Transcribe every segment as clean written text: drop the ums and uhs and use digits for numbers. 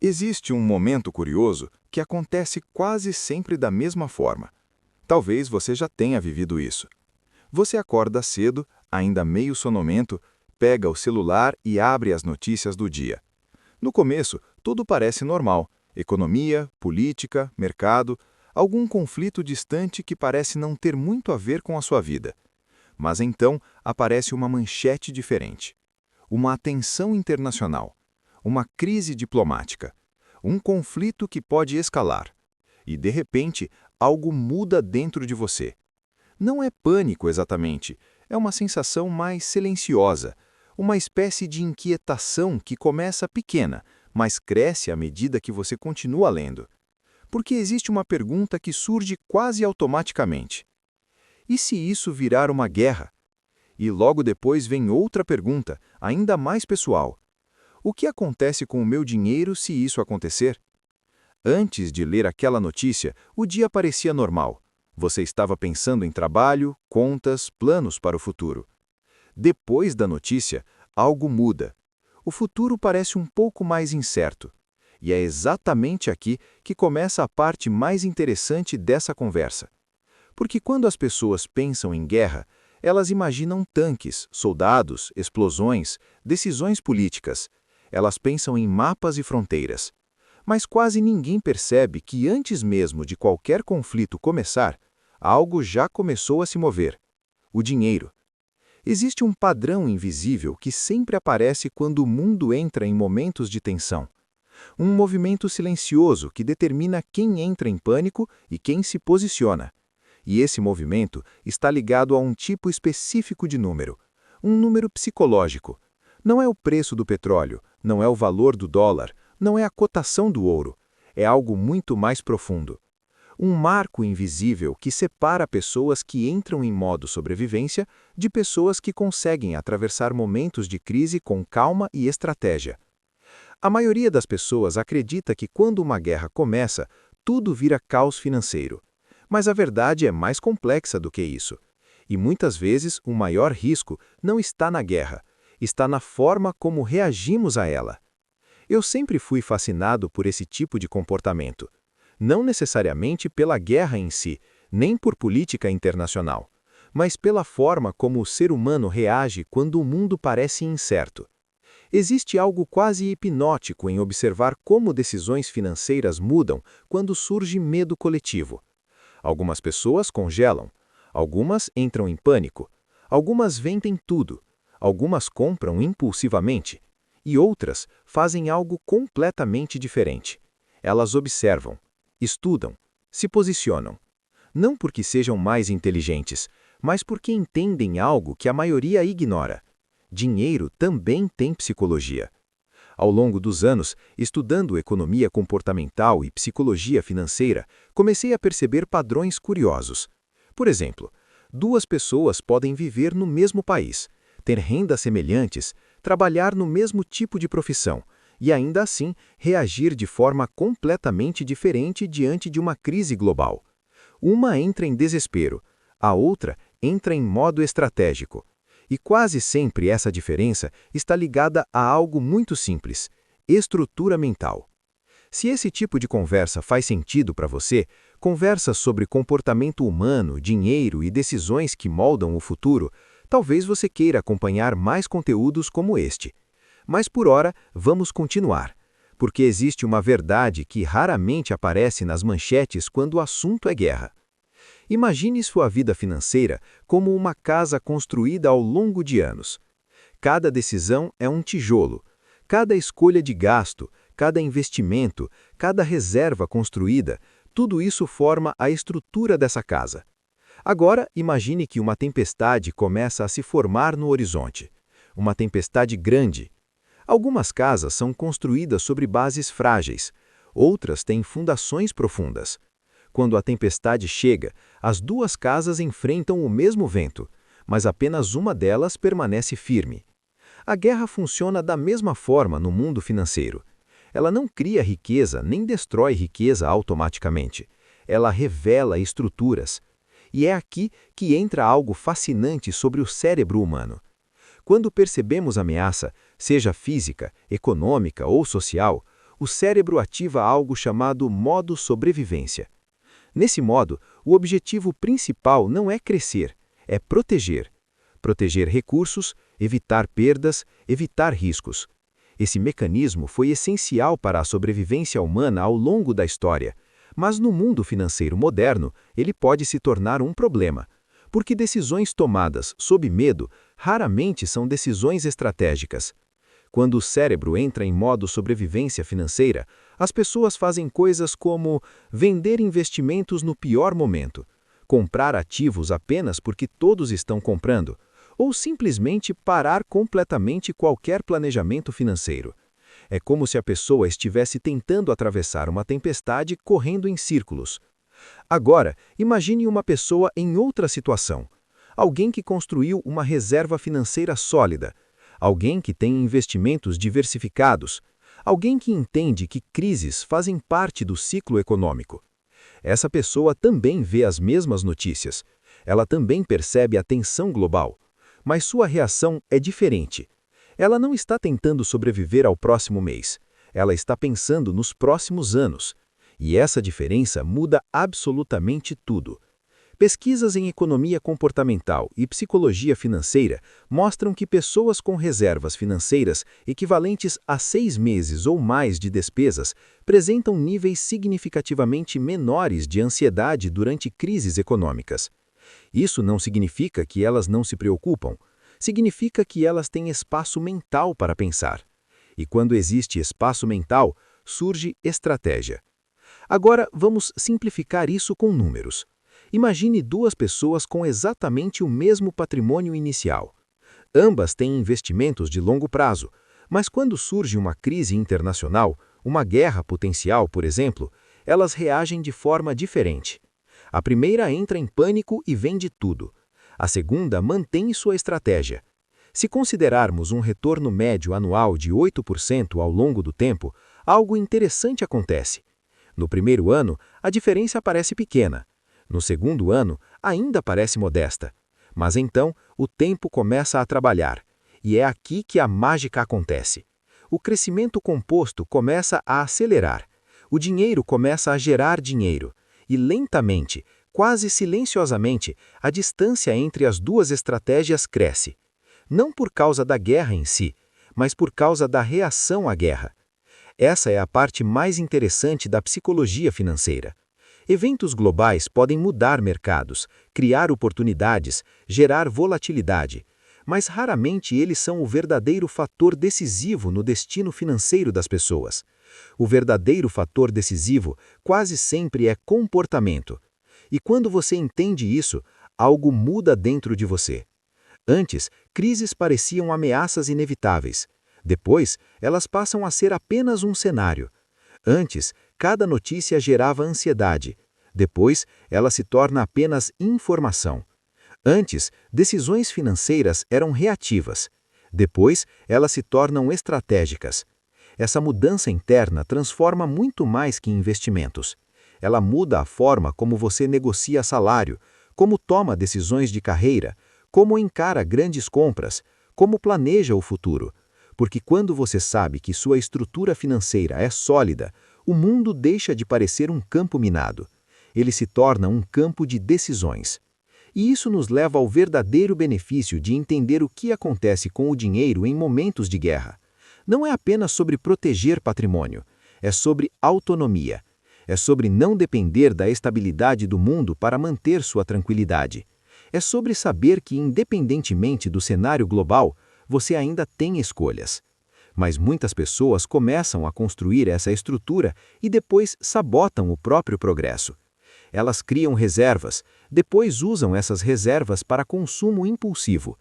Existe um momento curioso que acontece quase sempre da mesma forma. Talvez você já tenha vivido isso. Você acorda cedo, ainda meio sonolento, pega o celular e abre as notícias do dia. No começo, tudo parece normal: economia, política, mercado, algum conflito distante que parece não ter muito a ver com a sua vida. Mas então aparece uma manchete diferente. Uma tensão internacional, uma crise diplomática, um conflito que pode escalar. E, de repente, algo muda dentro de você. Não é pânico exatamente, é uma sensação mais silenciosa, uma espécie de inquietação que começa pequena, mas cresce à medida que você continua lendo. Porque existe uma pergunta que surge quase automaticamente. E se isso virar uma guerra? E logo depois vem outra pergunta, ainda mais pessoal. O que acontece com o meu dinheiro se isso acontecer? Antes de ler aquela notícia, o dia parecia normal. Você estava pensando em trabalho, contas, planos para o futuro. Depois da notícia, algo muda. O futuro parece um pouco mais incerto. E é exatamente aqui que começa a parte mais interessante dessa conversa. Porque quando as pessoas pensam em guerra, elas imaginam tanques, soldados, explosões, decisões políticas. Elas pensam em mapas e fronteiras. Mas quase ninguém percebe que antes mesmo de qualquer conflito começar, algo já começou a se mover: o dinheiro. Existe um padrão invisível que sempre aparece quando o mundo entra em momentos de tensão. Um movimento silencioso que determina quem entra em pânico e quem se posiciona. E esse movimento está ligado a um tipo específico de número, um número psicológico. Não é o preço do petróleo, não é o valor do dólar, não é a cotação do ouro. É algo muito mais profundo. Um marco invisível que separa pessoas que entram em modo sobrevivência de pessoas que conseguem atravessar momentos de crise com calma e estratégia. A maioria das pessoas acredita que quando uma guerra começa, tudo vira caos financeiro. Mas a verdade é mais complexa do que isso. E muitas vezes o maior risco não está na guerra, está na forma como reagimos a ela. Eu sempre fui fascinado por esse tipo de comportamento. Não necessariamente pela guerra em si, nem por política internacional, mas pela forma como o ser humano reage quando o mundo parece incerto. Existe algo quase hipnótico em observar como decisões financeiras mudam quando surge medo coletivo. Algumas pessoas congelam, algumas entram em pânico, algumas vendem tudo, algumas compram impulsivamente, e outras fazem algo completamente diferente. Elas observam, estudam, se posicionam. Não porque sejam mais inteligentes, mas porque entendem algo que a maioria ignora. Dinheiro também tem psicologia. Ao longo dos anos, estudando economia comportamental e psicologia financeira, comecei a perceber padrões curiosos. Por exemplo, duas pessoas podem viver no mesmo país, ter rendas semelhantes, trabalhar no mesmo tipo de profissão e ainda assim reagir de forma completamente diferente diante de uma crise global. Uma entra em desespero, a outra entra em modo estratégico. E quase sempre essa diferença está ligada a algo muito simples: estrutura mental. Se esse tipo de conversa faz sentido para você, conversas sobre comportamento humano, dinheiro e decisões que moldam o futuro, talvez você queira acompanhar mais conteúdos como este. Mas por hora, vamos continuar, porque existe uma verdade que raramente aparece nas manchetes quando o assunto é guerra. Imagine sua vida financeira como uma casa construída ao longo de anos. Cada decisão é um tijolo. Cada escolha de gasto, cada investimento, cada reserva construída, tudo isso forma a estrutura dessa casa. Agora, imagine que uma tempestade começa a se formar no horizonte. Uma tempestade grande. Algumas casas são construídas sobre bases frágeis, outras têm fundações profundas. Quando a tempestade chega, as duas casas enfrentam o mesmo vento, mas apenas uma delas permanece firme. A guerra funciona da mesma forma no mundo financeiro. Ela não cria riqueza nem destrói riqueza automaticamente. Ela revela estruturas. E é aqui que entra algo fascinante sobre o cérebro humano. Quando percebemos ameaça, seja física, econômica ou social, o cérebro ativa algo chamado modo sobrevivência. Nesse modo, o objetivo principal não é crescer, é proteger. Proteger recursos, evitar perdas, evitar riscos. Esse mecanismo foi essencial para a sobrevivência humana ao longo da história, mas no mundo financeiro moderno, ele pode se tornar um problema, porque decisões tomadas sob medo raramente são decisões estratégicas. Quando o cérebro entra em modo sobrevivência financeira, as pessoas fazem coisas como vender investimentos no pior momento, comprar ativos apenas porque todos estão comprando, ou simplesmente parar completamente qualquer planejamento financeiro. É como se a pessoa estivesse tentando atravessar uma tempestade correndo em círculos. Agora, imagine uma pessoa em outra situação. Alguém que construiu uma reserva financeira sólida. Alguém que tem investimentos diversificados. Alguém que entende que crises fazem parte do ciclo econômico. Essa pessoa também vê as mesmas notícias. Ela também percebe a tensão global. Mas sua reação é diferente. Ela não está tentando sobreviver ao próximo mês. Ela está pensando nos próximos anos. E essa diferença muda absolutamente tudo. Pesquisas em economia comportamental e psicologia financeira mostram que pessoas com reservas financeiras equivalentes a 6 meses ou mais de despesas apresentam níveis significativamente menores de ansiedade durante crises econômicas. Isso não significa que elas não se preocupam, significa que elas têm espaço mental para pensar. E quando existe espaço mental, surge estratégia. Agora, vamos simplificar isso com números. Imagine duas pessoas com exatamente o mesmo patrimônio inicial. Ambas têm investimentos de longo prazo, mas quando surge uma crise internacional, uma guerra potencial, por exemplo, elas reagem de forma diferente. A primeira entra em pânico e vende tudo. A segunda mantém sua estratégia. Se considerarmos um retorno médio anual de 8% ao longo do tempo, algo interessante acontece. No primeiro ano, a diferença parece pequena. No segundo ano, ainda parece modesta. Mas então, o tempo começa a trabalhar. E é aqui que a mágica acontece. O crescimento composto começa a acelerar. O dinheiro começa a gerar dinheiro. E lentamente, quase silenciosamente, a distância entre as duas estratégias cresce. Não por causa da guerra em si, mas por causa da reação à guerra. Essa é a parte mais interessante da psicologia financeira. Eventos globais podem mudar mercados, criar oportunidades, gerar volatilidade, mas raramente eles são o verdadeiro fator decisivo no destino financeiro das pessoas. O verdadeiro fator decisivo quase sempre é comportamento. E quando você entende isso, algo muda dentro de você. Antes, crises pareciam ameaças inevitáveis. Depois, elas passam a ser apenas um cenário. Antes, cada notícia gerava ansiedade. Depois, ela se torna apenas informação. Antes, decisões financeiras eram reativas. Depois, elas se tornam estratégicas. Essa mudança interna transforma muito mais que investimentos. Ela muda a forma como você negocia salário, como toma decisões de carreira, como encara grandes compras, como planeja o futuro. Porque quando você sabe que sua estrutura financeira é sólida, o mundo deixa de parecer um campo minado. Ele se torna um campo de decisões. E isso nos leva ao verdadeiro benefício de entender o que acontece com o dinheiro em momentos de guerra. Não é apenas sobre proteger patrimônio, é sobre autonomia. É sobre não depender da estabilidade do mundo para manter sua tranquilidade. É sobre saber que, independentemente do cenário global, você ainda tem escolhas. Mas muitas pessoas começam a construir essa estrutura e depois sabotam o próprio progresso. Elas criam reservas, depois usam essas reservas para consumo impulsivo.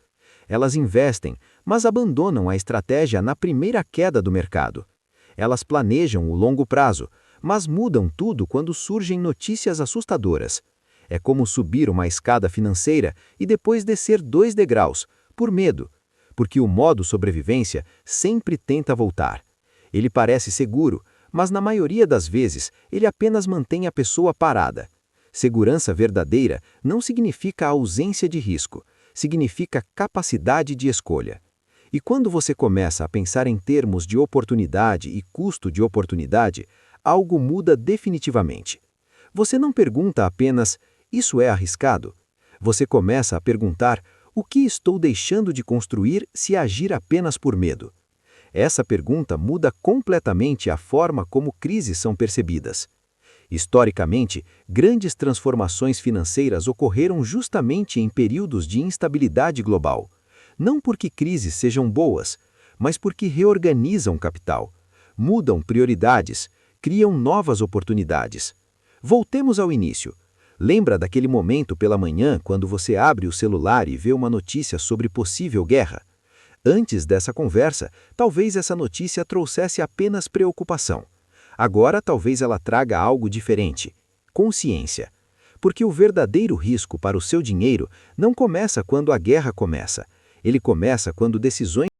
Elas investem, mas abandonam a estratégia na primeira queda do mercado. Elas planejam o longo prazo, mas mudam tudo quando surgem notícias assustadoras. É como subir uma escada financeira e depois descer 2 degraus, por medo, porque o modo sobrevivência sempre tenta voltar. Ele parece seguro, mas na maioria das vezes ele apenas mantém a pessoa parada. Segurança verdadeira não significa ausência de risco, significa capacidade de escolha. E quando você começa a pensar em termos de oportunidade e custo de oportunidade, algo muda definitivamente. Você não pergunta apenas, isso é arriscado? Você começa a perguntar, o que estou deixando de construir se agir apenas por medo? Essa pergunta muda completamente a forma como crises são percebidas. Historicamente, grandes transformações financeiras ocorreram justamente em períodos de instabilidade global. Não porque crises sejam boas, mas porque reorganizam capital, mudam prioridades, criam novas oportunidades. Voltemos ao início. Lembra daquele momento pela manhã quando você abre o celular e vê uma notícia sobre possível guerra? Antes dessa conversa, talvez essa notícia trouxesse apenas preocupação. Agora, talvez ela traga algo diferente: consciência. Porque o verdadeiro risco para o seu dinheiro não começa quando a guerra começa. Ele começa quando decisões